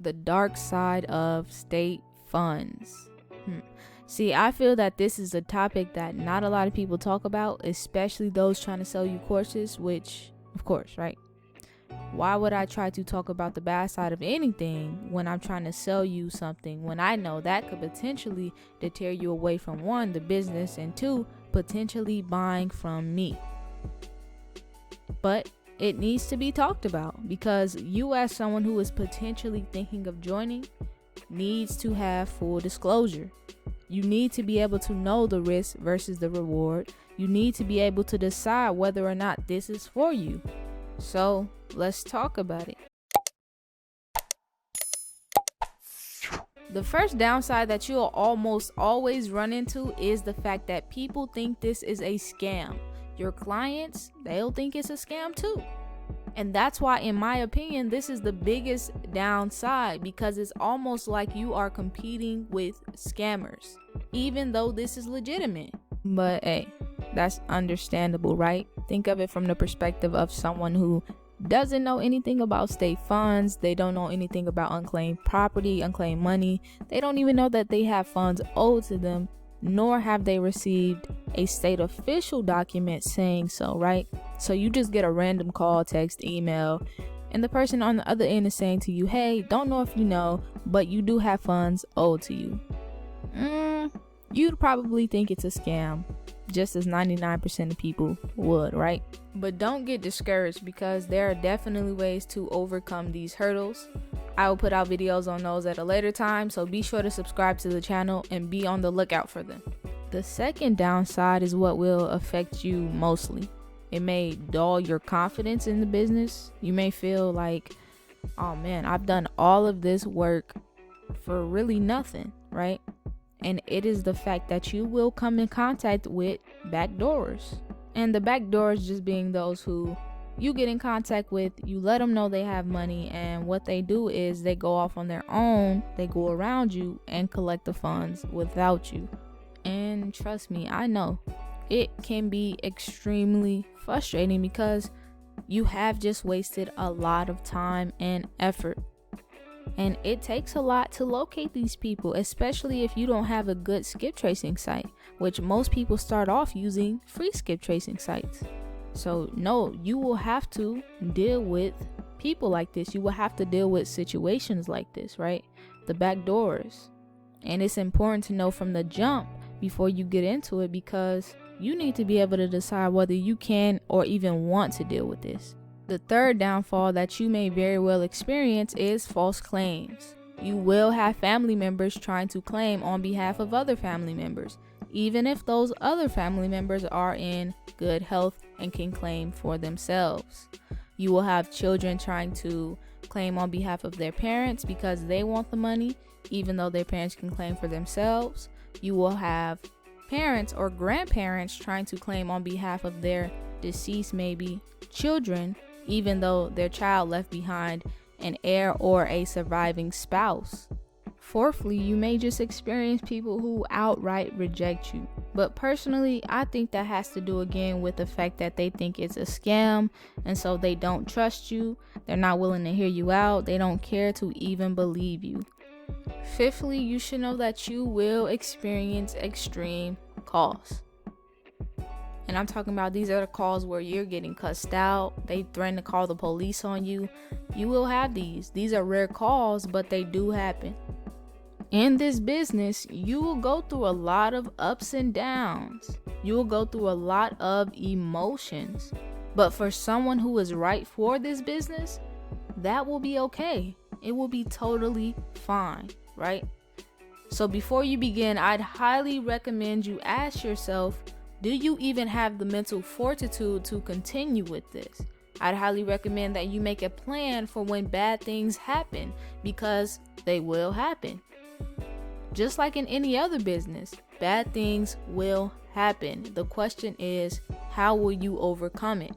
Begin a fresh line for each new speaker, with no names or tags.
the dark side of state funds. See, I feel that this is a topic that not a lot of people talk about, especially those trying to sell you courses, which, of course, right? Why would I try to talk about the bad side of anything when I'm trying to sell you something when I know that could potentially deter you away from, one, the business, and two, potentially buying from me? But it needs to be talked about because you, as someone who is potentially thinking of joining, needs to have full disclosure. You need to be able to know the risk versus the reward. You need to be able to decide whether or not this is for you. So let's talk about it. The first downside that you'll almost always run into is the fact that people think this is a scam. Your clients, they'll think it's a scam too. And that's why, in my opinion, this is the biggest downside, because it's almost like you are competing with scammers, even though this is legitimate. But hey, that's understandable, right? Think of it from the perspective of someone who doesn't know anything about state funds. They don't know anything about unclaimed property, unclaimed money. They don't even know that they have funds owed to them, nor have they received a state official document saying so, right? So you just get a random call, text, email, and the person on the other end is saying to you, hey, don't know if you know, but you do have funds owed to you. You'd probably think it's a scam, just as 99% of people would, right? But don't get discouraged, because there are definitely ways to overcome these hurdles. I will put out videos on those at a later time, so be sure to subscribe to the channel and be on the lookout for them. The second downside is what will affect you mostly. It may dull your confidence in the business. You may feel like, oh man, I've done all of this work for really nothing, right? And it is the fact that you will come in contact with backdoors. And the backdoors just being those who you get in contact with, you let them know they have money, and what they do is they go off on their own, they go around you and collect the funds without you. And trust me, I know it can be extremely frustrating because you have just wasted a lot of time and effort. And it takes a lot to locate these people, especially if you don't have a good skip tracing site, which most people start off using free skip tracing sites. So no, you will have to deal with people like this. You will have to deal with situations like this, right? The back doors. And it's important to know from the jump before you get into it, because you need to be able to decide whether you can or even want to deal with this. The third downfall that you may very well experience is false claims. You will have family members trying to claim on behalf of other family members, even if those other family members are in good health and can claim for themselves. You will have children trying to claim on behalf of their parents because they want the money, even though their parents can claim for themselves. You will have parents or grandparents trying to claim on behalf of their deceased, maybe children, even though their child left behind an heir or a surviving spouse. Fourthly, you may just experience people who outright reject you. But personally, I think that has to do again with the fact that they think it's a scam, and so they don't trust you. They're not willing to hear you out. They don't care to even believe you. Fifthly, you should know that you will experience extreme calls. And I'm talking about, these are the calls where you're getting cussed out. They threaten to call the police on you. You will have these. These are rare calls, but they do happen. In this business, you will go through a lot of ups and downs. You will go through a lot of emotions. But for someone who is right for this business, that will be okay. It will be totally fine, right? So before you begin, I'd highly recommend you ask yourself, do you even have the mental fortitude to continue with this? I'd highly recommend that you make a plan for when bad things happen, because they will happen. Just like in any other business, bad things will happen. The question is, how will you overcome it?